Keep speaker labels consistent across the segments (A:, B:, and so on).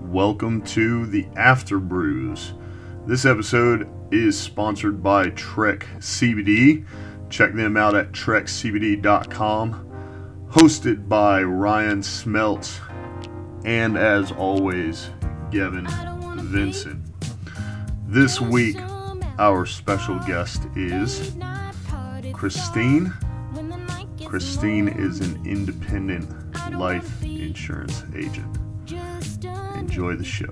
A: Welcome to the Afterbrews. This episode is sponsored by TREK CBD. Check them out at trekcbd.com. Hosted by Ryan Smeltz and, as always, Gavin Vincent. This week, our special guest is Christine. Christine is an independent life insurance agent. Enjoy the show.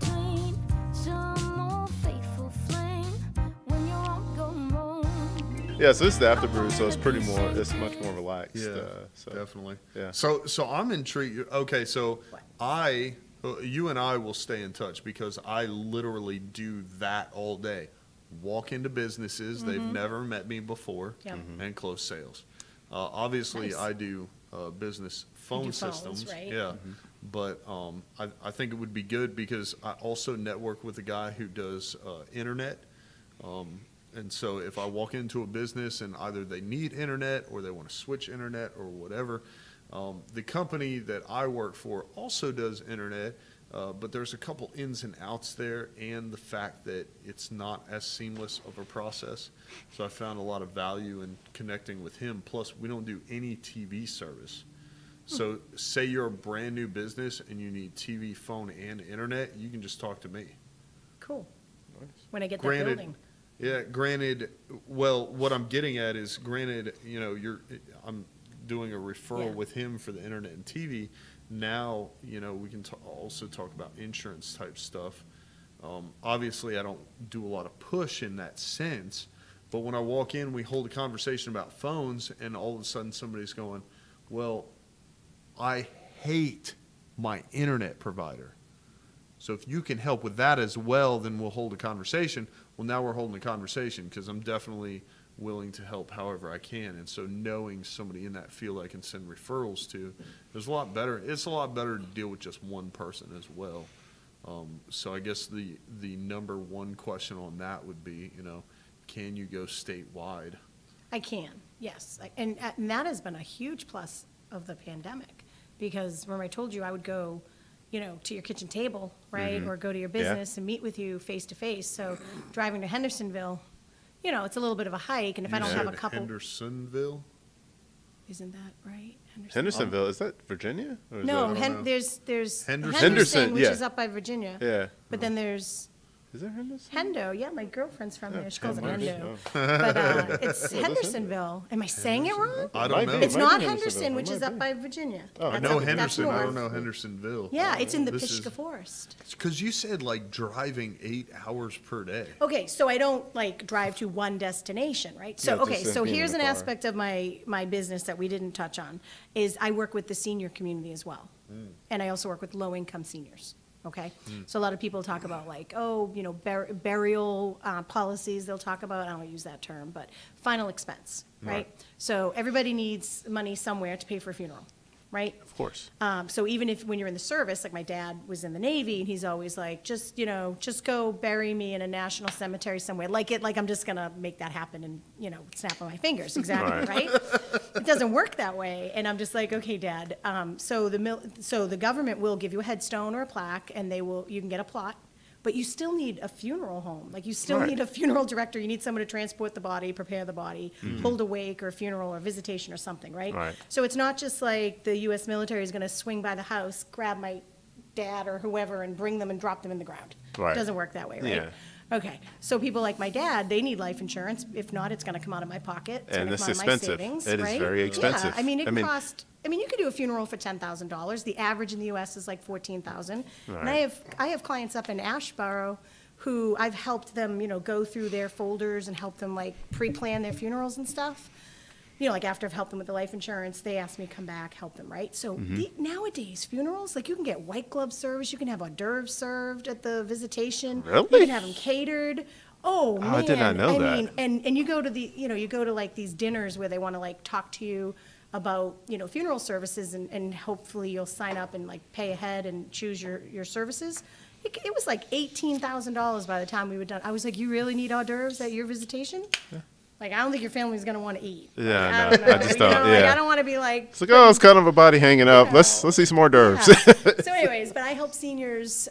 B: Yeah, so this is the Afterbrews, so it's much more relaxed.
A: Yeah, definitely.
B: Yeah.
A: So I'm intrigued. Okay, so you and I will stay in touch because I literally do that all day. Walk into businesses, they've never met me before, and close sales. Obviously, nice. I do business phone systems, phones, right? Yeah. But I think it would be good because I also network with a guy who does internet. And so if I walk into a business and either they need internet or they want to switch internet or whatever, the company that I work for also does internet, but there's a couple ins and outs there and the fact that it's not as seamless of a process. So I found a lot of value in connecting with him. Plus, we don't do any TV service. So say you're a brand new business and you need TV, phone, and internet, you can just talk to me.
C: Cool. Nice. When I get that building.
A: Yeah, granted, well, what I'm getting at is, you know, I'm doing a referral with him for the internet and TV. Now, you know, we can also talk about insurance type stuff. Obviously, I don't do a lot of push in that sense, but when I walk in, we hold a conversation about phones, and all of a sudden somebody's going, well, I hate my internet provider. So if you can help with that as well, then we'll hold a conversation. Well, now we're holding a conversation because I'm definitely willing to help however I can. And so knowing somebody in that field I can send referrals to is a lot better. It's a lot better to deal with just one person as well. So I guess the number one question on that would be, you know, can you go statewide?
C: I can, yes. And that has been a huge plus of the pandemic because remember I told you I would go, you know, to your kitchen table, right? Or go to your business and meet with you face to face. So driving to Hendersonville, you know, it's a little bit of a hike. And if I don't have a couple.
A: Hendersonville?
C: Isn't that right?
B: Hendersonville, is that Virginia? Or is
C: no,
B: that,
C: there's
B: Henderson,
C: which is up by Virginia.
B: Yeah.
C: But then there's.
B: Is there Henderson?
C: Hendo, yeah, my girlfriend's from there. She calls it Hendo. But it's Hendersonville. Am I saying it wrong?
A: I don't know.
C: It's not Henderson, which is up by Virginia.
A: Oh, I know Henderson. I don't know Hendersonville.
C: Yeah, it's in the Pishka Forest.
A: Because you said like driving 8 hours per day.
C: Okay, so I don't like drive to one destination, right? So so here's an aspect of my business that we didn't touch on is I work with the senior community as well, and I also work with low-income seniors. Okay, so a lot of people talk about like, oh, you know, burial policies. They'll talk about, I don't use that term, but final expense, right? So everybody needs money somewhere to pay for a funeral, right?
B: Of course.
C: So even if when you're in the service, like my dad was in the Navy, and he's always like, just, you know, just go bury me in a national cemetery somewhere. Like I'm just gonna make that happen and, you know, snap on my fingers. Exactly, right? It doesn't work that way. And I'm just like, okay, Dad. So the government will give you a headstone or a plaque, and you can get a plot. But you still need a funeral home. Like you still need a funeral director. You need someone to transport the body, prepare the body, hold a wake or a funeral or visitation or something, right? So it's not just like the U.S. military is going to swing by the house, grab my dad or whoever, and bring them and drop them in the ground. It doesn't work that way, right?
B: Yeah.
C: Okay, so people like my dad, they need life insurance. If not, it's going to come out of my pocket. It's
B: and
C: it's expensive. Savings,
B: it
C: right?
B: is very expensive.
C: Yeah, I mean, you could do a funeral for $10,000. The average in the U.S. is like $14,000. And I have clients up in Asheboro who I've helped them, you know, go through their folders and help them like pre-plan their funerals and stuff. You know, like after I've helped them with the life insurance, they ask me to come back, help them, right? So nowadays, funerals, like you can get white glove service, you can have hors d'oeuvres served at the visitation.
B: Really?
C: You can have them catered. Oh, man.
B: I did not know that.
C: Mean, and you go to you go to like these dinners where they want to like talk to you about, you know, funeral services and hopefully you'll sign up and like pay ahead and choose your services. It was like $18,000 by the time we were done. I was like, you really need hors d'oeuvres at your visitation? Yeah. Like, I don't think your family's going to want to eat.
B: Yeah,
C: like,
B: no, I just don't.
C: Like, I don't want to be like.
B: It's like, oh, it's kind of a body hanging up. Let's see some more d'oeuvres.
C: Yeah. So anyways, but I help seniors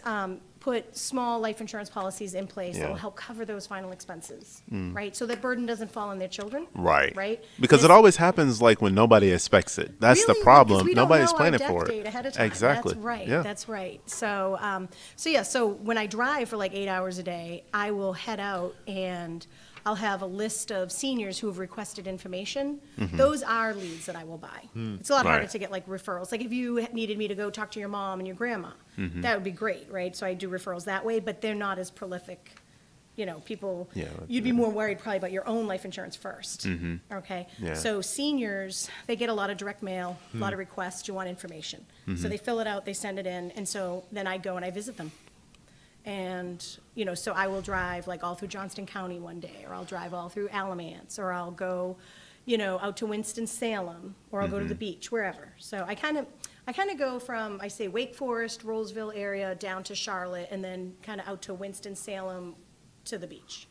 C: put small life insurance policies in place that will help cover those final expenses, right? So that burden doesn't fall on their children.
B: Right. Because it always happens like when nobody expects it. That's
C: really,
B: the problem.
C: We
B: Nobody's
C: don't know
B: planning
C: our
B: for
C: death
B: it.
C: date ahead of time.
B: Exactly.
C: That's right.
B: Yeah.
C: That's right. So, so when I drive for like 8 hours a day, I will head out and I'll have a list of seniors who have requested information. Those are leads that I will buy. It's a lot harder to get like referrals. Like if you needed me to go talk to your mom and your grandma, that would be great, right? So I do referrals that way, but they're not as prolific. You know, people, you'd be more worried probably about your own life insurance first. Okay.
B: Yeah.
C: So seniors, they get a lot of direct mail, a lot of requests, you want information. So they fill it out, they send it in, and so then I go and I visit them. And, you know, so I will drive like all through Johnston County one day, or I'll drive all through Alamance, or I'll go, you know, out to Winston-Salem, or I'll go to the beach, wherever. So I kind of go from, I say Wake Forest, Roseville area, down to Charlotte, and then kind of out to Winston-Salem to the beach.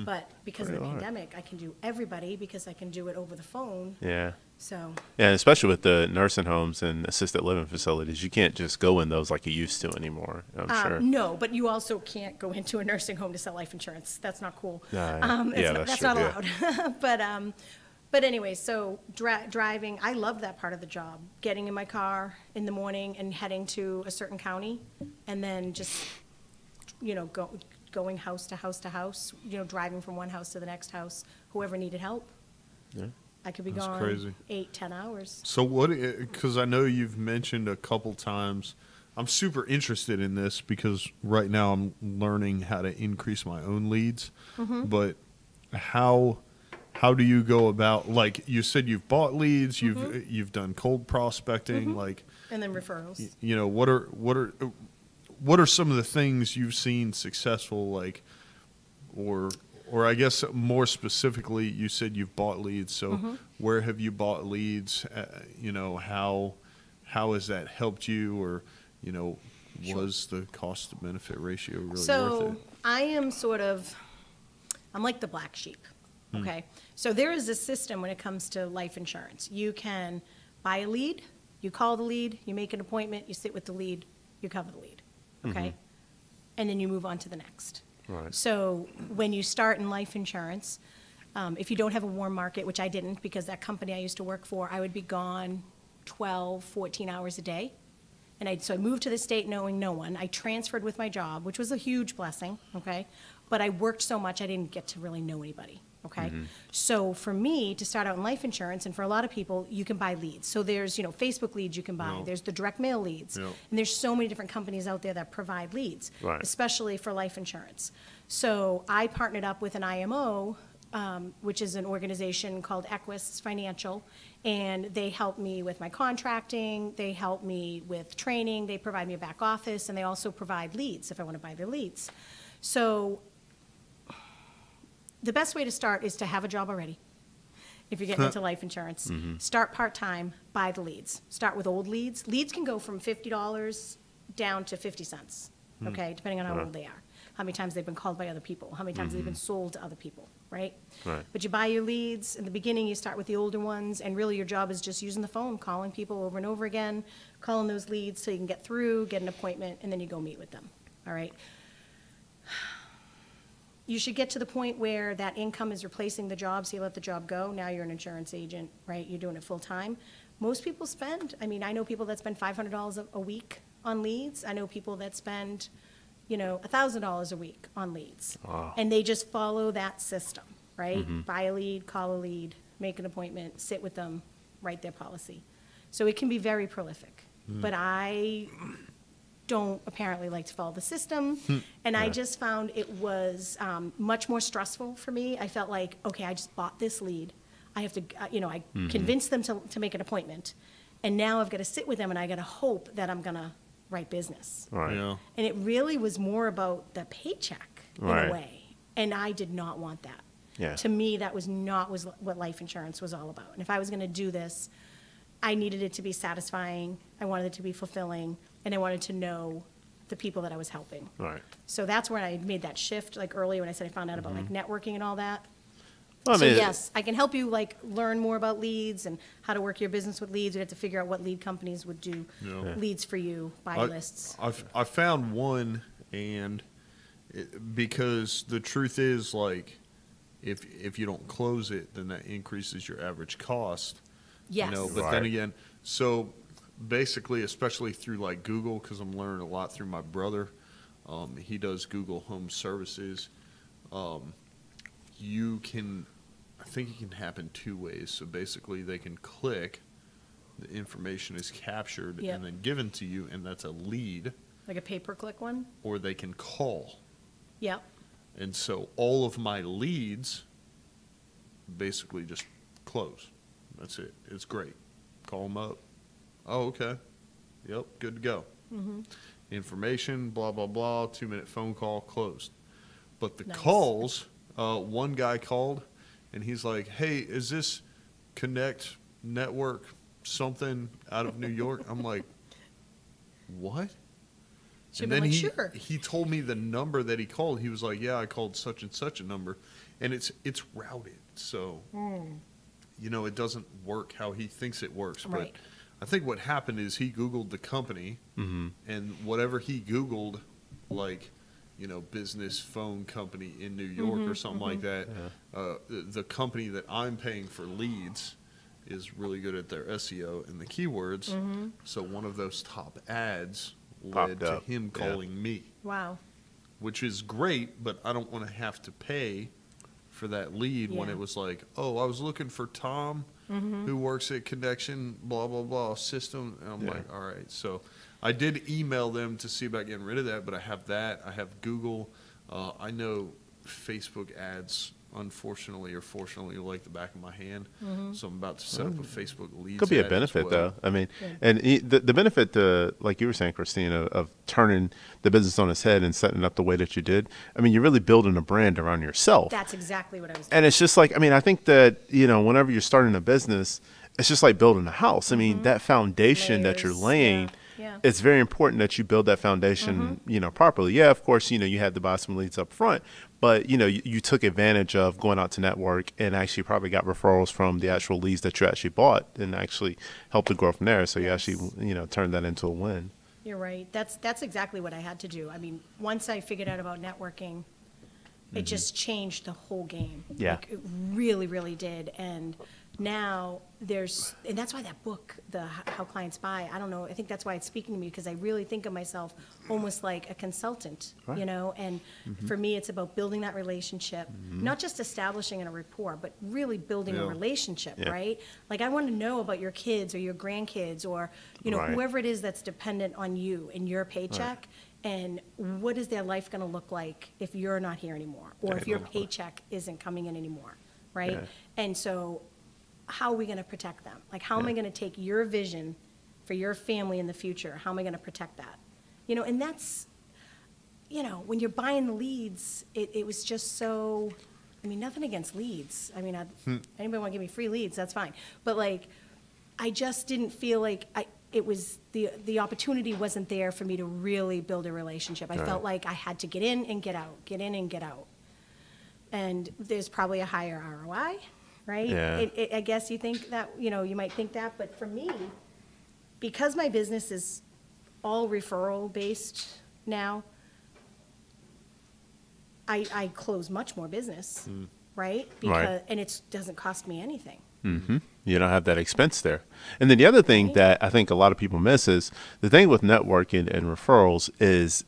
C: But because of the pandemic, I can do everybody because I can do it over the phone.
B: Yeah.
C: So.
B: Yeah, especially with the nursing homes and assisted living facilities, you can't just go in those like you used to anymore, I'm sure.
C: No, but you also can't go into a nursing home to sell life insurance. That's not cool.
B: That's
C: not
B: true,
C: allowed. But anyway, so driving, I loved that part of the job. Getting in my car in the morning and heading to a certain county, and then just, you know, going house to house to house, you know, driving from one house to the next house, whoever needed help. Yeah. I could be gone
A: crazy.
C: 8-10 hours.
A: So because I know you've mentioned a couple times, I'm super interested in this because right now I'm learning how to increase my own leads. But how do you go about, like you said, you've bought leads, you've done cold prospecting, like,
C: and then referrals.
A: You know, what are some of the things you've seen successful, like, or I guess more specifically, you said you've bought leads. So where have you bought leads? You know, how has that helped you? Or, you know, was the cost to benefit ratio really worth it?
C: So I am I'm like the black sheep. Okay. So there is a system when it comes to life insurance. You can buy a lead, you call the lead, you make an appointment, you sit with the lead, you cover the lead. Okay. And then you move on to the next.
B: Right.
C: So when you start in life insurance, if you don't have a warm market, which I didn't because that company I used to work for, I would be gone 12, 14 hours a day. And so I moved to the state knowing no one. I transferred with my job, which was a huge blessing, okay? But I worked so much I didn't get to really know anybody, okay? So for me, to start out in life insurance, and for a lot of people, you can buy leads. So there's, you know, Facebook leads you can buy. There's the direct mail leads. And there's so many different companies out there that provide leads, especially for life insurance. So I partnered up with an IMO, which is an organization called Equus Financial, and they help me with my contracting, they help me with training, they provide me a back office, and they also provide leads if I want to buy their leads. So the best way to start is to have a job already. If you're getting into life insurance, start part-time, buy the leads. Start with old leads. Leads can go from $50 down to 50 cents, okay, depending on how old they are. How many times they've been called by other people, how many times they've been sold to other people, right? But you buy your leads. In the beginning, you start with the older ones, and really your job is just using the phone, calling people over and over again, calling those leads so you can get through, get an appointment, and then you go meet with them, all right? You should get to the point where that income is replacing the job, so you let the job go. Now you're an insurance agent, right? You're doing it full-time. Most people spend, I mean, I know people that spend $500 a week on leads. I know people that spend, you know, $1,000 a week on leads.
B: Wow.
C: And they just follow that system, right? Buy a lead, call a lead, make an appointment, sit with them, write their policy. So it can be very prolific. But I don't apparently like to follow the system, and I just found it was much more stressful for me. I felt like, okay, I just bought this lead. I have to, you know, I convinced them to make an appointment, and now I've got to sit with them, and I got to hope that I'm going to write business.
B: Right.
A: Yeah.
C: And it really was more about the paycheck in a way, and I did not want that.
B: Yeah.
C: To me, that was not what life insurance was all about. And if I was going to do this, I needed it to be satisfying, I wanted it to be fulfilling, and I wanted to know the people that I was helping.
B: Right.
C: So that's where I made that shift, like earlier when I said I found out about like networking and all that.
B: Well, I
C: So
B: mean,
C: yes, I can help you like learn more about leads and how to work your business with leads. We have to figure out what lead companies would do leads for you, buy lists.
A: I found one, And because the truth is, like, if you don't close it, then that increases your average cost.
C: Yes.
A: You know, but then again, so basically, especially through like Google, because I'm learning a lot through my brother. He does Google Home Services. You can, I think it can happen two ways. So basically, they can click, the information is captured and then given to you, and that's a lead.
C: Like a pay-per-click one?
A: Or they can call.
C: Yep.
A: And so all of my leads basically just close. That's it. It's great. Call them up. Oh, okay. Yep, good to go. Information, blah, blah, blah, 2-minute phone call, closed. But the calls, one guy called, and he's like, hey, is this Connect Network something out of New York? I'm like, what?
C: Should
A: And then
C: be like, sure.
A: he told me the number that he called. He was like, yeah, I called such and such a number. And it's routed. So, you know, it doesn't work how he thinks it works.
C: Right.
A: But I think what happened is he Googled the company, and whatever he Googled, like, you know, business phone company in New York or something like that, the company that I'm paying for leads is really good at their SEO and the keywords. So one of those top ads led to him calling me.
C: Wow.
A: Which is great, but I don't want to have to pay for that lead when it was like, oh, I was looking for Tom who works at Connection, blah, blah, blah, system. And I'm like, all right. So I did email them to see about getting rid of that, but I have that. I have Google. I know Facebook ads, unfortunately or fortunately, like the back of my hand. So I'm about to set up a Facebook leads.
B: Could be a
A: ad
B: benefit,
A: as well.
B: though. I mean, and the benefit, to, like you were saying, Christine, of turning the business on its head and setting it up the way that you did. I mean, you're really building a brand around yourself.
C: That's exactly what I was doing.
B: And it's just like, I mean, I think that, you know, whenever you're starting a business, it's just like building a house. I mean, that foundation that you're
C: Layers,
B: laying, it's very important that you build that foundation, you know, properly. Yeah, of course, you know, you had to buy some leads up front, but, you know, you took advantage of going out to network and actually probably got referrals from the actual leads that you actually bought and actually helped to grow from there. So you actually, you know, turned that into a win.
C: You're right. That's exactly what I had to do. I mean, once I figured out about networking, it just changed the whole game.
B: Yeah.
C: Like, it really, really did. And now and that's why that book, How Clients Buy, I don't know, I think that's why it's speaking to me, because I really think of myself almost like a consultant, you know, and for me, it's about building that relationship, not just establishing a rapport, but really building a relationship, right? Like, I want to know about your kids or your grandkids or, you know, whoever it is that's dependent on you and your paycheck. And what is their life going to look like if you're not here anymore, or if your paycheck isn't coming in anymore, right? And so how are we going to protect them? Like, how am I going to take your vision for your family in the future? How am I going to protect that? You know, and that's, you know, when you're buying the leads, it was just so, I mean, nothing against leads. I mean, anybody want to give me free leads, that's fine. But, like, I just didn't feel like it was, the opportunity wasn't there for me to really build a relationship. I felt like I had to get in and get out, get in and get out. And there's probably a higher ROI, right?
B: Yeah.
C: I guess you think that, you know, you might think that, but for me, because my business is all referral based now, I close much more business, right? Because, and it doesn't cost me anything.
B: You don't have that expense there. And then the other thing that I think a lot of people miss is the thing with networking and referrals is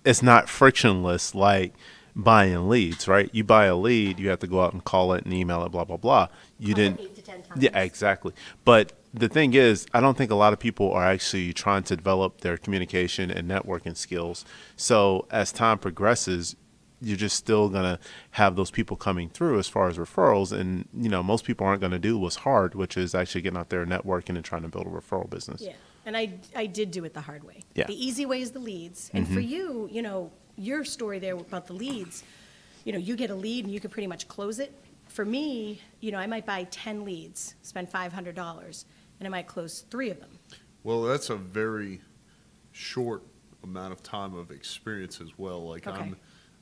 B: it's not frictionless like buying leads, right? You buy a lead, you have to go out and call it and email it, blah, blah, blah. You didn't.
C: 8 to 10 times.
B: Yeah, exactly. But the thing is, I don't think a lot of people are actually trying to develop their communication and networking skills. So as time progresses, you're just still going to have those people coming through as far as referrals. And, you know, most people aren't going to do what's hard, which is actually getting out there networking and trying to build a referral business.
C: Yeah, and I did do it the hard way.
B: Yeah.
C: The easy way is the leads. And for you, you know, your story there about the leads, you know, you get a lead and you can pretty much close it. For me, you know, I might buy 10 leads, spend $500, and I might close 3 of them.
A: Well, that's a very short amount of time of experience as well. Like,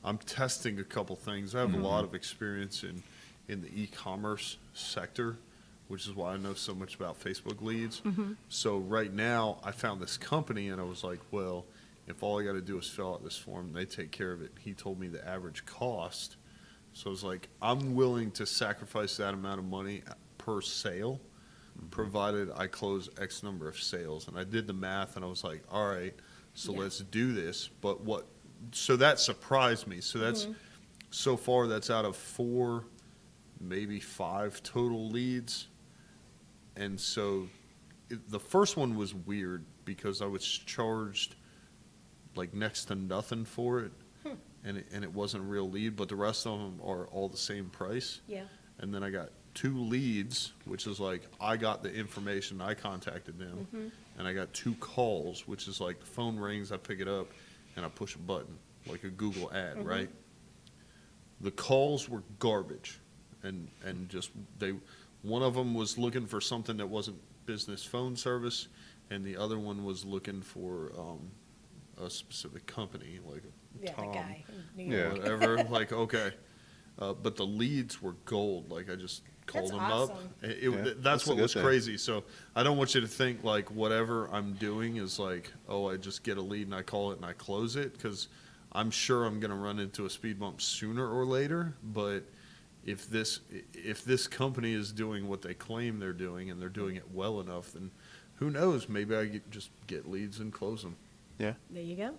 A: I'm testing a couple things. I have a lot of experience in the e-commerce sector, which is why I know so much about Facebook leads. So right now, I found this company, and I was like, well, if all I got to do is fill out this form, they take care of it. He told me the average cost. So I was like, I'm willing to sacrifice that amount of money per sale, provided I close X number of sales. And I did the math, and I was like, all right, so let's do this. But so that surprised me. So that's, so far, that's out of 4, maybe 5 total leads. And so the first one was weird because I was charged like next to nothing for it, and it wasn't a real lead, but the rest of them are all the same price.
C: Yeah.
A: And then I got 2 leads, which is like I got the information, I contacted them, and I got 2 calls, which is like the phone rings, I pick it up, and I push a button, like a Google ad, right? The calls were garbage, and just one of them was looking for something that wasn't business phone service, and the other one was looking for a specific company, like Tom,
C: the guy in New
A: or
C: York.
A: whatever. Like, okay, but the leads were gold. Like, I just called
C: That's
A: them
C: awesome.
A: up. That's
B: that's a
A: what
B: good
A: was
B: thing.
A: crazy. So I don't want you to think like whatever I'm doing is like, oh, I just get a lead and I call it and I close it, because I'm sure I'm going to run into a speed bump sooner or later. But if this company is doing what they claim they're doing, and they're doing it well enough, then who knows? Maybe I just get leads and close them.
B: Yeah.
C: There you go.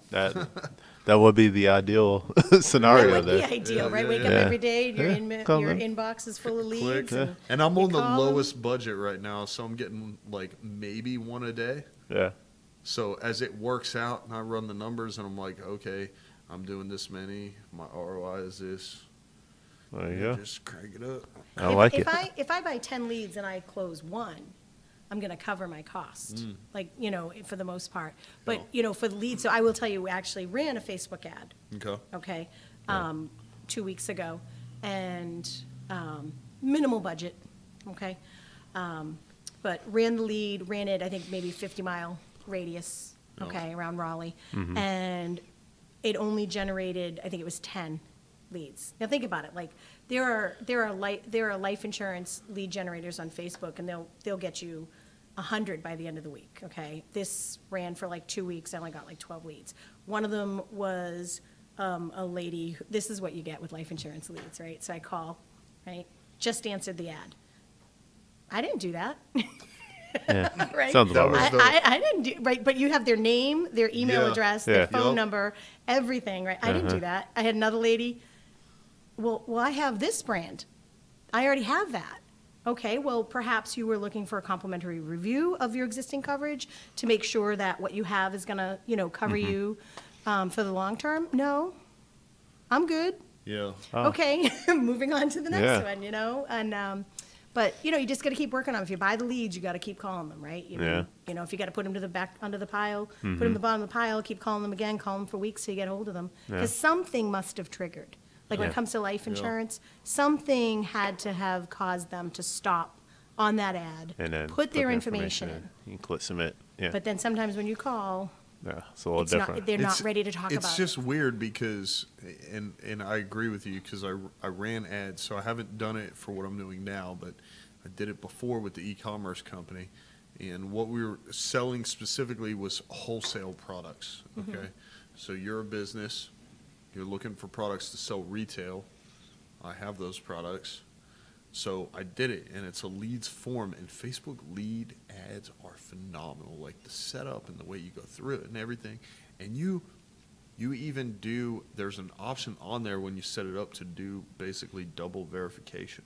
B: That would be the ideal scenario
C: That would
B: there.
C: be ideal, right?
A: yeah,
C: Wake up
B: yeah.
C: every day, and
B: Call
C: your
B: them.
C: inbox is full of
A: Click.
C: leads.
A: And I'm
C: you
A: on the
C: call 'em.
A: lowest budget right now, so I'm getting like maybe 1 a day.
B: Yeah.
A: So as it works out, and I run the numbers, and I'm like, okay, I'm doing this many. My ROI is this.
B: There you go.
A: Just crank it up.
B: I like it.
C: If I buy 10 leads and I close 1, I'm going to cover my cost, like, for the most part. But,
A: Oh.
C: for the leads, so I will tell you, we actually ran a Facebook ad,
A: Okay.
C: okay, 2 weeks ago, and minimal budget, okay? But ran the lead, ran it, I think, maybe 50-mile radius, okay, around Raleigh. And it only generated, I think it was 10 leads. Now think about it, like there are life insurance lead generators on Facebook, and they'll get you 100 by the end of the week. Okay, this ran for like 2 weeks. I only got like 12 leads. One of them was a lady. This is what you get with life insurance leads, right? So I call, right? Just answered the ad. I didn't do that.
B: Yeah.
C: Right?
B: Sounds about right.
C: I didn't do, right, but you have their name, their email
A: Yeah.
C: address,
B: Yeah.
C: their phone
A: Yep.
C: number, everything, right? I didn't do that. I had another lady, well, I have this brand. I already have that. Okay, well, perhaps you were looking for a complimentary review of your existing coverage to make sure that what you have is gonna, cover you for the long term. No, I'm good.
A: Yeah.
B: Oh.
C: Okay, moving on to the next
B: Yeah.
C: one, and, but, you just got to keep working on them. If you buy the leads, you got to keep calling them, right?
B: Yeah.
C: If you got to put them to the back, under the pile, put them at the bottom of the pile, keep calling them again, call them for weeks till you get hold of them. Because something must have triggered. Like when it
B: Yeah.
C: comes to life insurance, something had to have caused them to stop on that ad,
B: And then
C: put their
B: the
C: information in.
B: You can click submit. Yeah.
C: But then sometimes when you call,
B: Yeah. It's a little
C: it's
B: different.
C: not, they're not ready to talk about
A: It's
C: it.
A: just weird because, and I agree with you, because I ran ads, so I haven't done it for what I'm doing now, but I did it before with the e-commerce company, and what we were selling specifically was wholesale products. Okay, so you're a business, you're looking for products to sell retail. I have those products, so I did it, and it's a leads form, and Facebook lead ads are phenomenal, like the setup and the way you go through it and everything, and you even do, there's an option on there when you set it up to do basically double verification.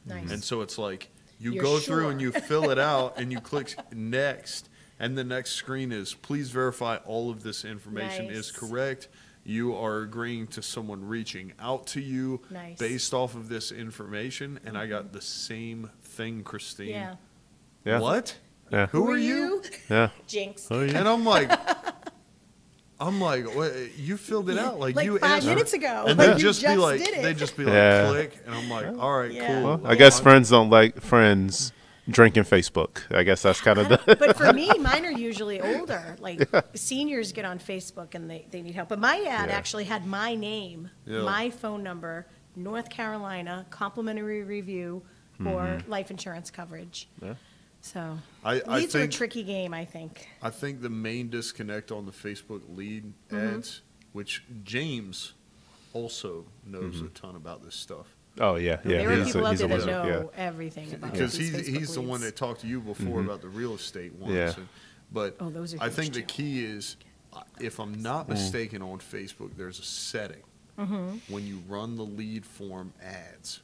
C: Nice.
A: And so it's like you
C: You're
A: go through and
C: sure.
A: you fill it out and you click next, and the next screen is please verify all of this information is
C: Nice.
A: correct. You are agreeing to someone reaching out to you
C: Nice.
A: based off of this information, and I got the same thing, Christine.
C: Yeah.
B: Yeah.
A: What?
B: Yeah.
A: Who are you?
B: Yeah.
C: Jinx.
B: Oh, yeah.
A: And I'm like, what, you filled it out like,
C: Like
A: you
C: 5
A: answered.
C: minutes ago.
A: And
C: Like
A: they'd
C: you
A: just be
C: just
A: like,
C: did it.
A: they'd just be like,
B: Yeah.
A: click, and I'm like, all right,
C: Yeah.
A: cool.
B: Well, I guess friends don't like friends drinking Facebook. I guess that's kind of the.
C: But for me, mine are usually older. Like seniors get on Facebook and they need help. But my ad
B: Yeah.
C: actually had my name,
A: Yeah.
C: my phone number, North Carolina, complimentary review or life insurance coverage.
B: Yeah.
C: So
A: I
C: leads are a
A: think
C: tricky game, I think.
A: I think the main disconnect on the Facebook lead ads, which James also knows a ton about this stuff.
B: Oh yeah, yeah.
C: There are
B: he's
C: people
B: a-
C: out
B: he's a
C: there that
B: wizard,
C: know
B: yeah.
C: everything about
A: Because
C: these Facebook
A: he's the one
C: leads.
A: that talked to you before about the real estate ones.
B: Yeah.
A: But
C: Oh, those are
A: I
C: huge,
A: think the
C: too.
A: key is, if I'm not mistaken, on Facebook, there's a setting when you run the lead form ads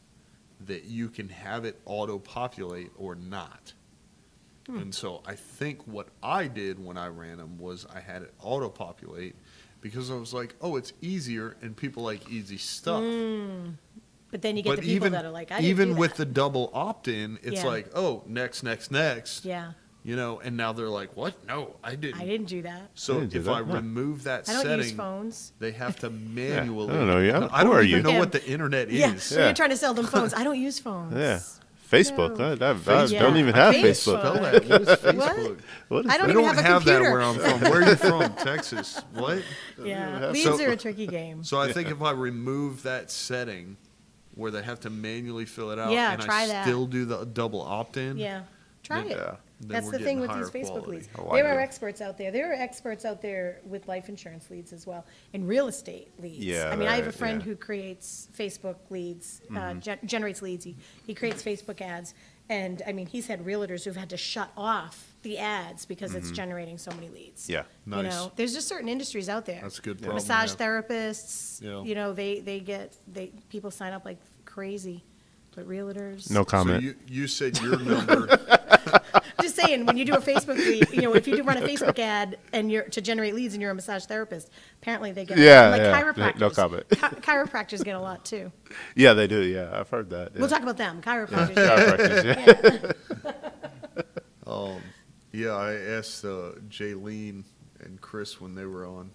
A: that you can have it auto-populate or not. And so I think what I did when I ran them was I had it auto-populate because I was like, oh, it's easier and people like easy stuff.
C: But then you get the people that are like, I didn't
A: even
C: do
A: with
C: that.
A: the double opt-in, it's
C: Yeah.
A: like, oh, next.
C: Yeah,
A: You know, and now they're like, what? No, I didn't.
C: I didn't do that.
A: So
B: I didn't do
A: if
B: that,
A: I
B: huh.
A: remove that
C: I don't
A: setting,
C: use phones.
A: they have to manually.
B: I don't know, yeah.
A: I
B: Who
A: don't
B: are
A: even
B: you?
A: know
C: Yeah.
A: what the internet
C: Yeah,
A: is.
C: when you're trying to sell them phones. I don't use phones.
B: Yeah. Facebook.
C: No.
B: I
C: Yeah.
B: don't even have
C: Facebook.
B: Facebook.
A: Spell that. What is Facebook?
B: What is
C: I don't
A: We
C: even
A: don't
C: have a
A: have that
C: computer.
A: where I'm from. Where are you from? Texas. What?
C: Yeah,
B: So-
C: leads are a tricky game.
A: So I think if I remove that setting where they have to manually fill it out
C: Yeah,
A: and
C: try
A: I
C: that.
A: still do the double opt-in,
C: Yeah, try
A: Then-
C: it.
B: Yeah.
A: then
C: That's
A: we're
C: the thing
A: getting
C: with these
A: higher
C: Facebook
A: quality.
C: leads.
B: I like
C: There are
B: it.
C: experts out there. There are experts out there with life insurance leads as well, and real estate leads.
B: Yeah,
C: I mean, I have a
B: right,
C: friend
B: yeah.
C: who creates Facebook leads, generates leads. He creates Facebook ads, and I mean, he's had realtors who've had to shut off the ads because it's generating so many leads.
B: Yeah.
C: You
A: Nice.
C: know, there's just certain industries out there.
A: That's a good problem to
C: Massage
A: have.
C: therapists,
A: Yeah.
C: you know, people sign up like crazy, but realtors.
B: No
A: So
B: comment.
A: you said your number.
C: Just saying, when you do a Facebook lead, you know, if you do run a Facebook ad and you're to generate leads and you're a massage therapist, apparently they get
B: Yeah,
C: like
B: yeah.
C: chiropractors.
B: No comment.
C: Chiropractors get a lot too.
B: Yeah, they do. Yeah, I've heard that. Yeah.
C: We'll talk about them. Chiropractors.
B: Chiropractors, yeah.
A: Yeah, I asked Jaylene and Chris when they were on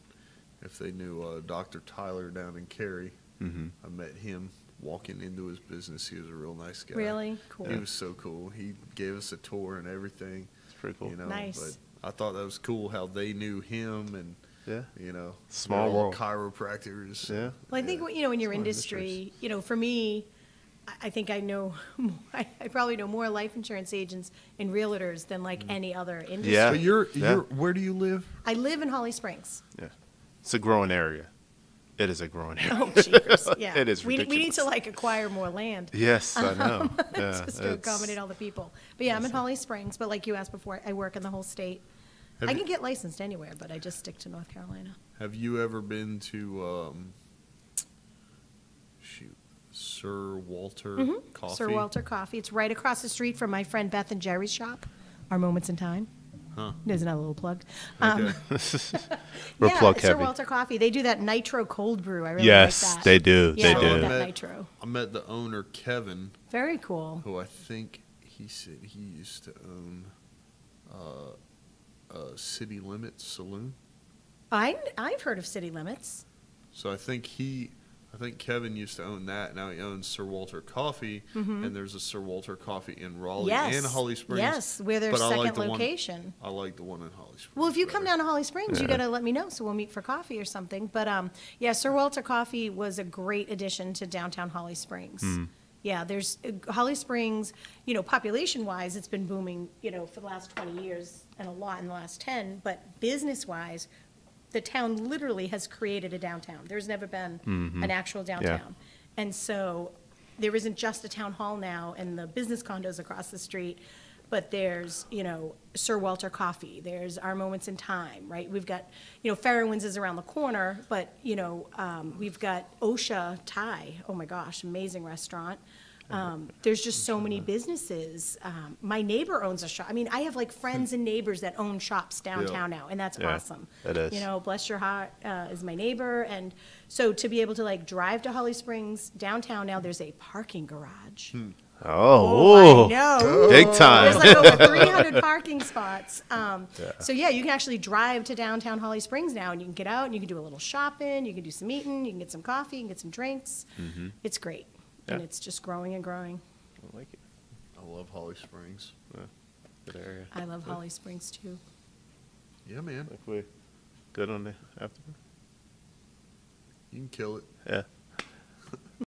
A: if they knew Dr. Tyler down in Cary. I met him walking into his business. He was a real nice guy.
C: Really? Cool.
A: He was so cool. He gave us a tour and everything.
B: It's pretty cool.
A: You know,
C: Nice.
A: but I thought that was cool how they knew him and
B: Yeah.
A: you know,
B: Small
A: they're all
B: world.
A: chiropractors.
B: Yeah.
C: Well, I think, you know, in your
B: Small
C: industry, you know, for me, I think I know, I probably know more life insurance agents and realtors than like any other industry.
B: Yeah.
A: But you're
B: Yeah.
A: where do you live?
C: I live in Holly Springs.
B: Yeah. It's a growing area. It is a growing area.
C: Oh, jeepers. Yeah.
B: It is
C: We need to
B: ridiculous.
C: like acquire more land.
B: Yes, I know. Yeah,
C: Just to
B: it's-
C: accommodate all the people. But yeah, I'm in Holly Springs, but like you asked before, I work in the whole state.
A: Have
C: I
A: you-
C: can get licensed anywhere, but I just stick to North Carolina.
A: Have you ever been to Sir Walter Coffee?
C: Sir Walter Coffee. It's right across the street from my friend Beth and Jerry's shop, Our Moments in Time.
A: Huh.
C: There's another little plug.
A: Okay.
B: We're
C: Yeah,
B: plug
C: Sir
B: heavy.
C: Walter Coffee. They do that nitro cold brew. I really
B: Yes,
C: like that.
B: they do.
C: Yeah,
B: They
C: I
B: do.
C: love
A: I
C: that
A: met-
C: nitro.
A: I met the owner, Kevin,
C: Very cool.
A: who I think he said he used to own City Limits Saloon.
C: I've heard of City Limits.
A: So I think Kevin used to own that. Now he owns Sir Walter Coffee, and there's a Sir Walter Coffee in Raleigh
C: Yes.
A: and Holly Springs.
C: Yes, we're their
A: but I like
C: second
A: the one-
C: location.
A: I like the one in Holly Springs.
C: Well, if you come
A: better.
C: down to Holly Springs, you got to let me know so we'll meet for coffee or something. But yeah, Sir Walter Coffee was a great addition to downtown Holly Springs. Yeah, there's Holly Springs, you know, population-wise, it's been booming, you know, for the last 20 years and a lot in the last 10. But business-wise, the town literally has created a downtown. There's never been an actual downtown. And so there isn't just a town hall now and the business condos across the street, but there's, you know, Sir Walter Coffee, there's Our Moments in Time, right? We've got, you know, Farrowinds is around the corner, but, you know, we've got Osha Thai, oh my gosh, amazing restaurant. There's just so many businesses. My neighbor owns a shop. I mean, I have like friends and neighbors that own shops downtown now, and that's
B: Yeah,
C: awesome.
B: it is.
C: You know, Bless Your Heart is my neighbor, and so to be able to like drive to Holly Springs downtown now, there's a parking garage.
B: Oh,
C: I know.
B: big time.
C: There's like over 300 parking spots. So yeah, you can actually drive to downtown Holly Springs now, and you can get out and you can do a little shopping, you can do some eating, you can get some coffee, you can get some drinks. It's great, and
B: Yeah.
C: it's just growing and growing.
B: I like it.
A: I love Holly Springs.
B: Good area.
C: I love Holly Springs too.
A: Yeah, man.
B: Like we good on the after.
A: You can kill it.
B: Yeah.